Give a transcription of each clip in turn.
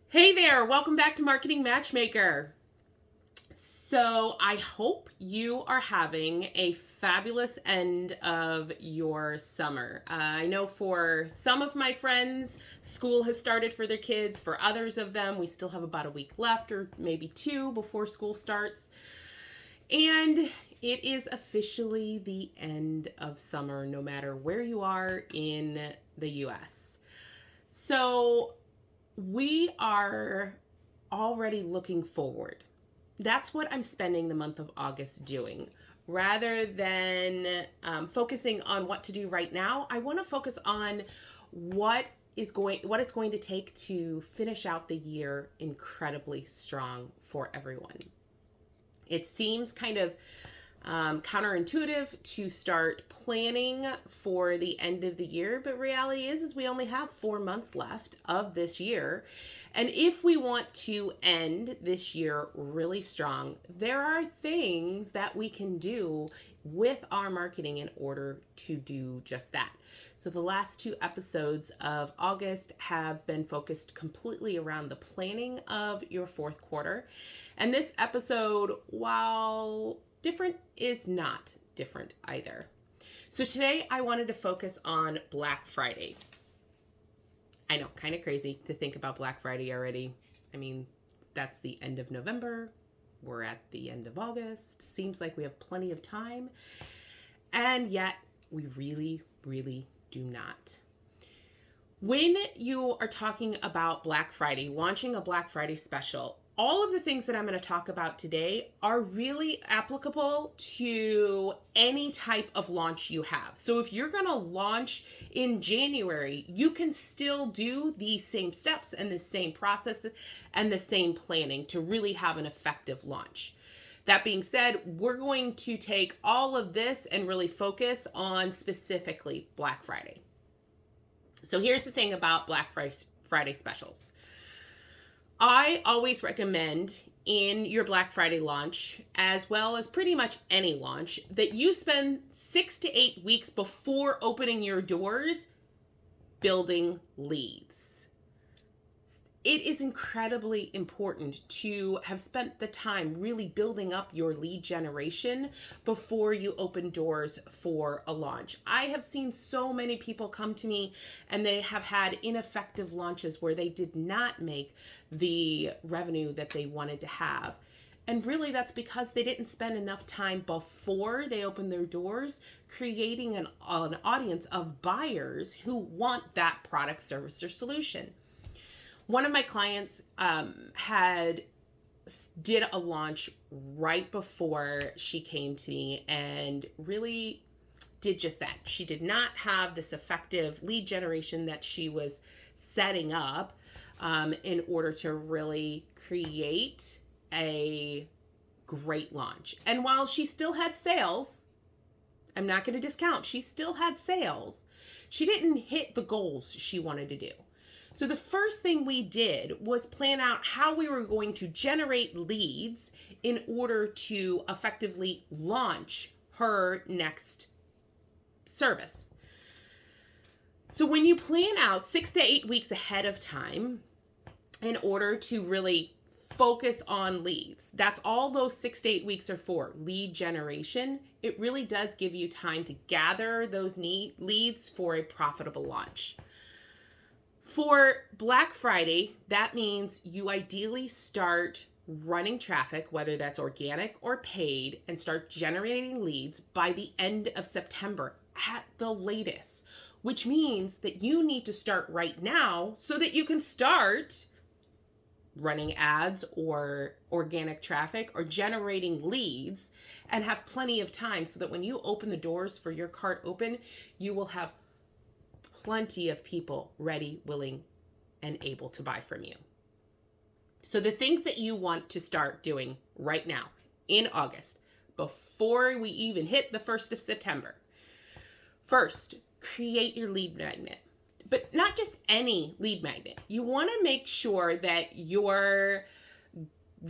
Hey there, welcome back to Marketing Matchmaker. So, I hope you are having a fabulous end of your summer. I know for some of my friends, school has started for their kids. For others of them, we still have about a week left or maybe two before school starts. And it is officially the end of summer, no matter where you are in the US. So, we are already looking forward. That's what I'm spending the month of August doing. Rather than focusing on what to do right now, I want to focus on what it's going to take to finish out the year incredibly strong for everyone. It seems kind of counterintuitive to start planning for the end of the year, but reality is we only have 4 months left of this year. And if we want to end this year really strong, there are things that we can do with our marketing in order to do just that. So the last 2 episodes of August have been focused completely around the planning of your fourth quarter. And this episode, while different, is not different either. So today I wanted to focus on Black Friday. I know, kind of crazy to think about Black Friday already. I mean, that's the end of November. We're at the end of August. Seems like we have plenty of time. And yet we really, really do not. When you are talking about Black Friday, launching a Black Friday special, all of the things that I'm going to talk about today are really applicable to any type of launch you have. So if you're going to launch in January, you can still do the same steps and the same process and the same planning to really have an effective launch. That being said, we're going to take all of this and really focus on specifically Black Friday. So here's the thing about Black Friday specials. I always recommend in your Black Friday launch, as well as pretty much any launch, that you spend 6 to 8 weeks before opening your doors building leads. It is incredibly important to have spent the time really building up your lead generation before you open doors for a launch. I have seen so many people come to me and they have had ineffective launches where they did not make the revenue that they wanted to have. And really that's because they didn't spend enough time before they opened their doors creating an audience of buyers who want that product, service, or solution. One of my clients did a launch right before she came to me and really did just that. She did not have this effective lead generation that she was setting up in order to really create a great launch. And while she still had sales, I'm not going to discount, she still had sales, she didn't hit the goals she wanted to do. So the first thing we did was plan out how we were going to generate leads in order to effectively launch her next service. So when you plan out 6 to 8 weeks ahead of time in order to really focus on leads, that's all those 6 to 8 weeks are for, lead generation. It really does give you time to gather those leads for a profitable launch. For Black Friday, that means you ideally start running traffic, whether that's organic or paid, and start generating leads by the end of September at the latest, which means that you need to start right now so that you can start running ads or organic traffic or generating leads and have plenty of time so that when you open the doors for your cart open, you will have plenty of people ready, willing, and able to buy from you. So the things that you want to start doing right now in August, before we even hit the 1st of September. First, create your lead magnet, but not just any lead magnet. You want to make sure that your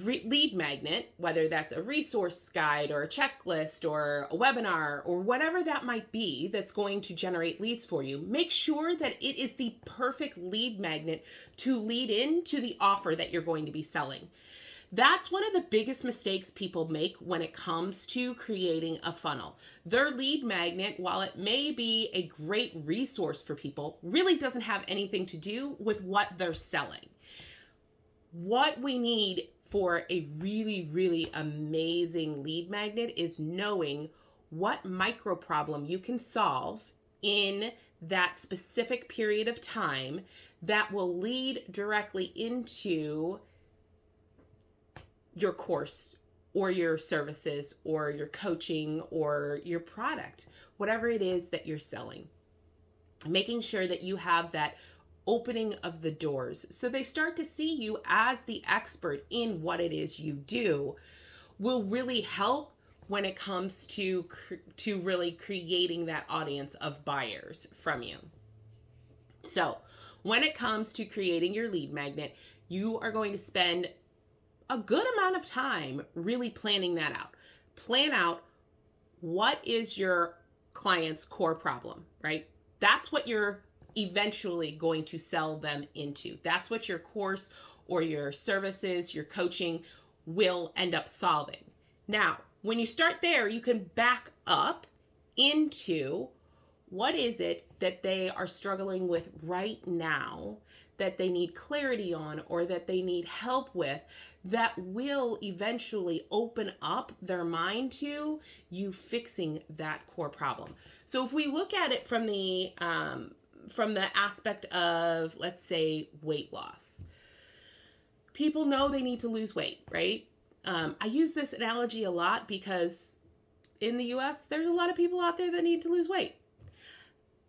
lead magnet, whether that's a resource guide or a checklist or a webinar or whatever that might be that's going to generate leads for you, make sure that it is the perfect lead magnet to lead into the offer that you're going to be selling. That's one of the biggest mistakes people make when it comes to creating a funnel. Their lead magnet, while it may be a great resource for people, really doesn't have anything to do with what they're selling. What we need for a really, really amazing lead magnet is knowing what micro problem you can solve in that specific period of time that will lead directly into your course or your services or your coaching or your product, whatever it is that you're selling. Making sure that you have that opening of the doors so they start to see you as the expert in what it is you do will really help when it comes to really creating that audience of buyers from you. So when it comes to creating your lead magnet, you are going to spend a good amount of time really planning that out. Plan out what is your client's core problem, right? That's what you're eventually going to sell them into. That's what your course or your services, your coaching will end up solving. Now, when you start there, you can back up into what is it that they are struggling with right now that they need clarity on or that they need help with that will eventually open up their mind to you fixing that core problem. So if we look at it from the aspect of, let's say, weight loss, people know they need to lose weight, right? I use this analogy a lot because in the US, there's a lot of people out there that need to lose weight.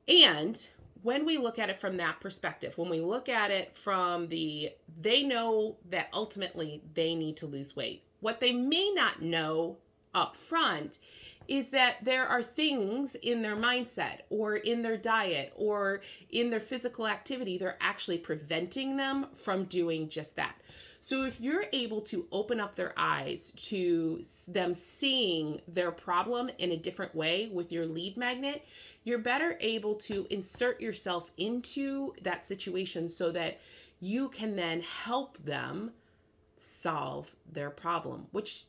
And when we look at it from that perspective, when we look at it from they know that ultimately they need to lose weight. What they may not know up front is that there are things in their mindset or in their diet or in their physical activity that are actually preventing them from doing just that. So if you're able to open up their eyes to them seeing their problem in a different way with your lead magnet, you're better able to insert yourself into that situation so that you can then help them solve their problem, which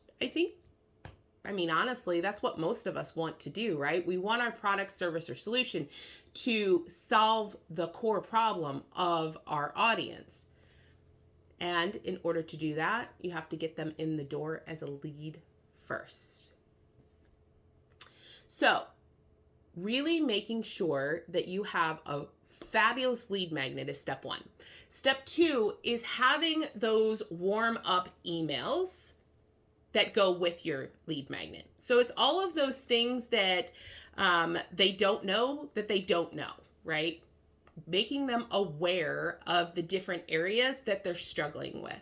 honestly, that's what most of us want to do, right? We want our product, service, or solution to solve the core problem of our audience. And in order to do that, you have to get them in the door as a lead first. So, really making sure that you have a fabulous lead magnet is step one. Step two is having those warm up emails that go with your lead magnet. So it's all of those things that they don't know that they don't know, right? Making them aware of the different areas that they're struggling with.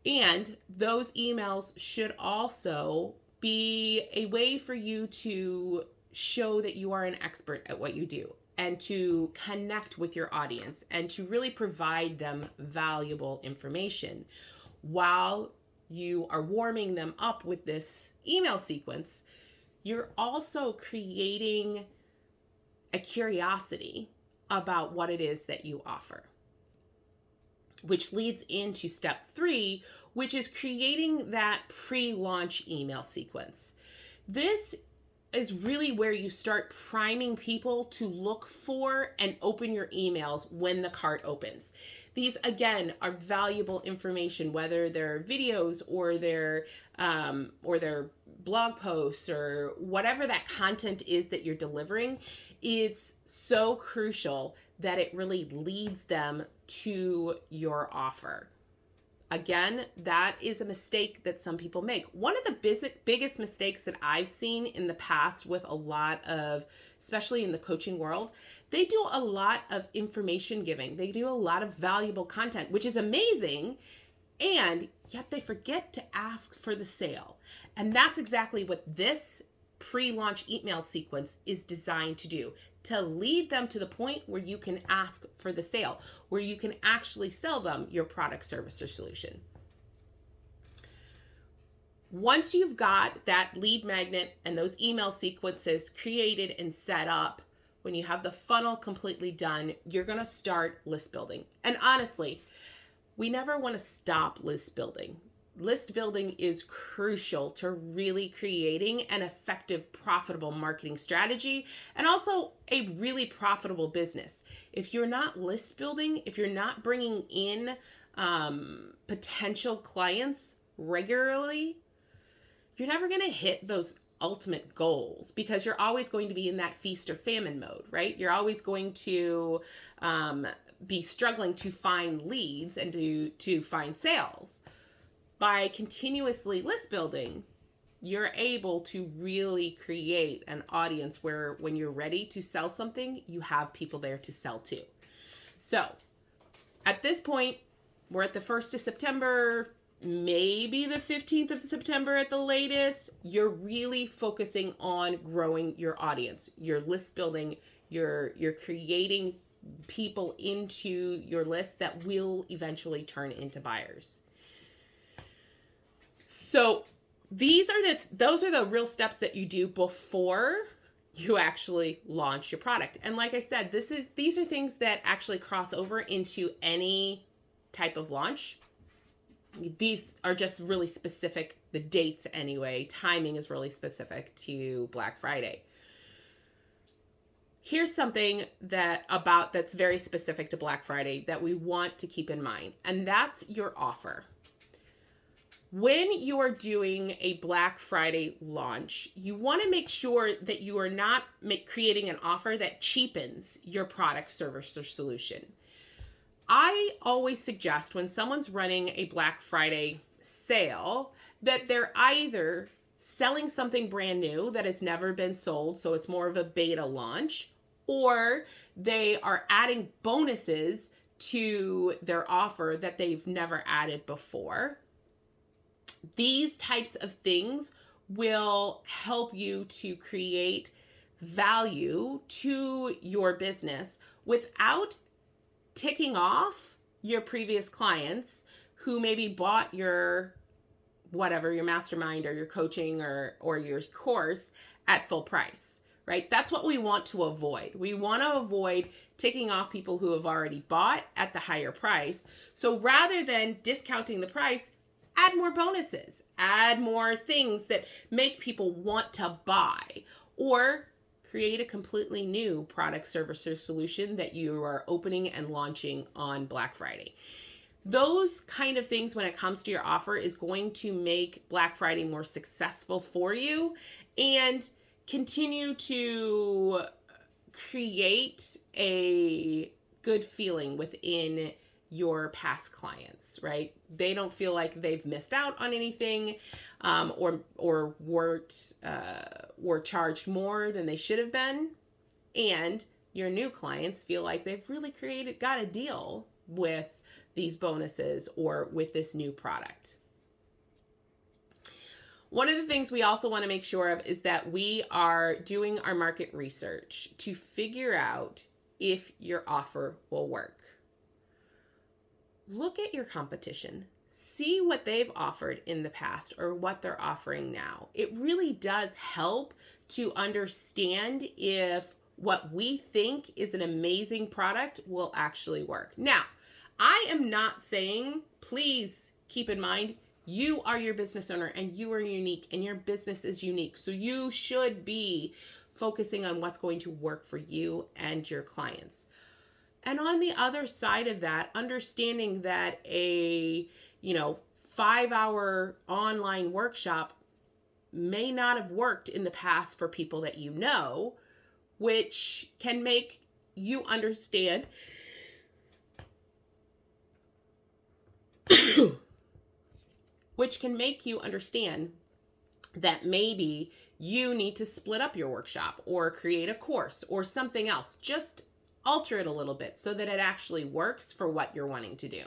And those emails should also be a way for you to show that you are an expert at what you do and to connect with your audience and to really provide them valuable information while you are warming them up with this email sequence. You're also creating a curiosity about what it is that you offer, which leads into step three, which is creating that pre-launch email sequence. This is really where you start priming people to look for and open your emails when the cart opens. These, again, are valuable information, whether they're videos or their blog posts or whatever that content is that you're delivering. It's so crucial that it really leads them to your offer. Again, that is a mistake that some people make. One of the biggest mistakes that I've seen in the past with a lot of, especially in the coaching world, they do a lot of information giving. They do a lot of valuable content, which is amazing, and yet they forget to ask for the sale. And that's exactly what this pre-launch email sequence is designed to do, to lead them to the point where you can ask for the sale, where you can actually sell them your product, service, or solution. Once you've got that lead magnet and those email sequences created and set up, when you have the funnel completely done, you're going to start list building. And honestly, we never want to stop list building. List building is crucial to really creating an effective, profitable marketing strategy and also a really profitable business. If you're not list building, if you're not bringing in potential clients regularly, you're never going to hit those ultimate goals because you're always going to be in that feast or famine mode, right? You're always going to be struggling to find leads and to find sales. By continuously list building, you're able to really create an audience where when you're ready to sell something, you have people there to sell to. So at this point, we're at the 1st of September, maybe the 15th of September at the latest. You're really focusing on growing your audience. You're list building, you're creating people into your list that will eventually turn into buyers. So those are the real steps that you do before you actually launch your product. And like I said, these are things that actually cross over into any type of launch. These are just really specific, the dates anyway. Timing is really specific to Black Friday. Here's something that's very specific to Black Friday that we want to keep in mind, and that's your offer. When you are doing a Black Friday launch, you want to make sure that you are not creating an offer that cheapens your product, service, or solution. I always suggest when someone's running a Black Friday sale that they're either selling something brand new that has never been sold, so it's more of a beta launch, or they are adding bonuses to their offer that they've never added before. These types of things will help you to create value to your business without ticking off your previous clients who maybe bought your mastermind or your coaching or your course at full price, right? That's what we want to avoid. We want to avoid ticking off people who have already bought at the higher price. So rather than discounting the price, add more bonuses, add more things that make people want to buy, or create a completely new product, service, or solution that you are opening and launching on Black Friday. Those kind of things when it comes to your offer is going to make Black Friday more successful for you and continue to create a good feeling within your past clients, right? They don't feel like they've missed out on anything, or were charged more than they should have been. And your new clients feel like they've really got a deal with these bonuses or with this new product. One of the things we also want to make sure of is that we are doing our market research to figure out if your offer will work. Look at your competition. See what they've offered in the past or what they're offering now. It really does help to understand if what we think is an amazing product will actually work. Now, I am not saying, please keep in mind, you are your business owner and you are unique and your business is unique. So you should be focusing on what's going to work for you and your clients. And on the other side of that, understanding that a 5-hour online workshop may not have worked in the past for people that you know, which can make you understand that maybe you need to split up your workshop or create a course or something else. Just alter it a little bit so that it actually works for what you're wanting to do.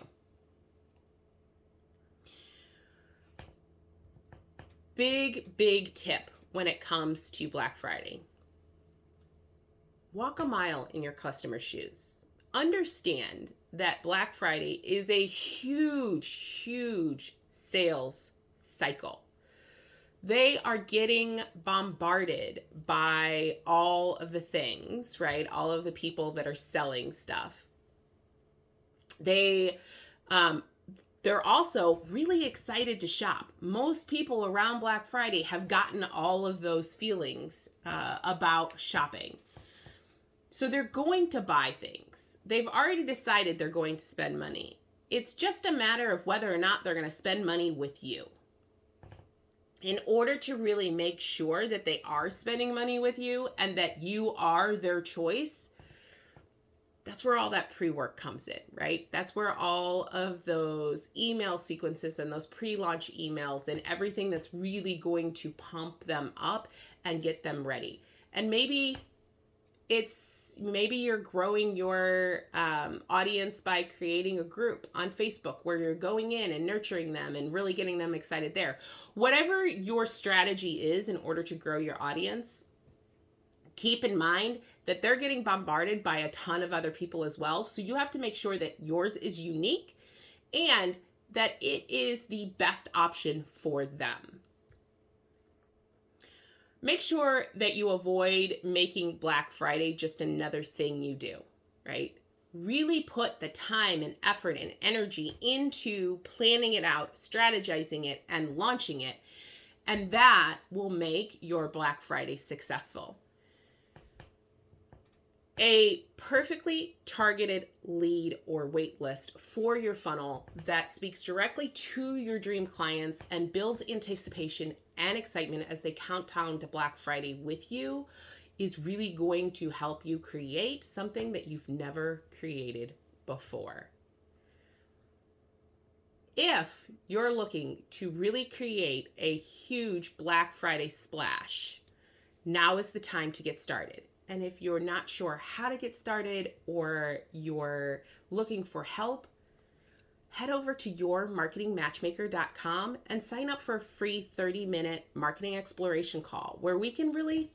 Big tip when it comes to Black Friday. Walk a mile in your customer's shoes. Understand that Black Friday is a huge sales cycle. they are getting bombarded by all of the things, right? All of the people that are selling stuff. They're also really excited to shop. Most people around Black Friday have gotten all of those feelings about shopping. So they're going to buy things. They've already decided they're going to spend money. It's just a matter of whether or not they're going to spend money with you. In order to really make sure that they are spending money with you and that you are their choice, that's where all that pre-work comes in, right? That's where all of those email sequences and those pre-launch emails and everything that's really going to pump them up and get them ready. And maybe you're growing your audience by creating a group on Facebook where you're going in and nurturing them and really getting them excited there. Whatever your strategy is in order to grow your audience, keep in mind that they're getting bombarded by a ton of other people as well. So you have to make sure that yours is unique and that it is the best option for them. Make sure that you avoid making Black Friday just another thing you do, right? Really put the time and effort and energy into planning it out, strategizing it, and launching it. And that will make your Black Friday successful. A perfectly targeted lead or wait list for your funnel that speaks directly to your dream clients and builds anticipation and excitement as they count down to Black Friday with you is really going to help you create something that you've never created before. If you're looking to really create a huge Black Friday splash, now is the time to get started. And if you're not sure how to get started or you're looking for help, head over to yourmarketingmatchmaker.com and sign up for a free 30-minute marketing exploration call where we can really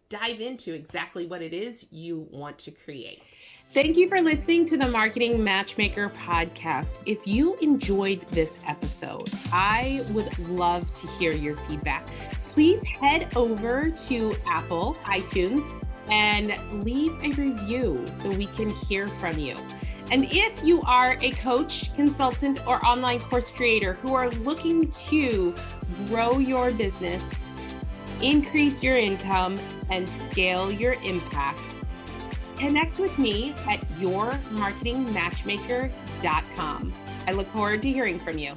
dive into exactly what it is you want to create. Thank you for listening to the Marketing Matchmaker podcast. If you enjoyed this episode, I would love to hear your feedback. Please head over to Apple, iTunes, and leave a review so we can hear from you. And if you are a coach, consultant, or online course creator who are looking to grow your business, increase your income, and scale your impact, connect with me at yourmarketingmatchmaker.com. I look forward to hearing from you.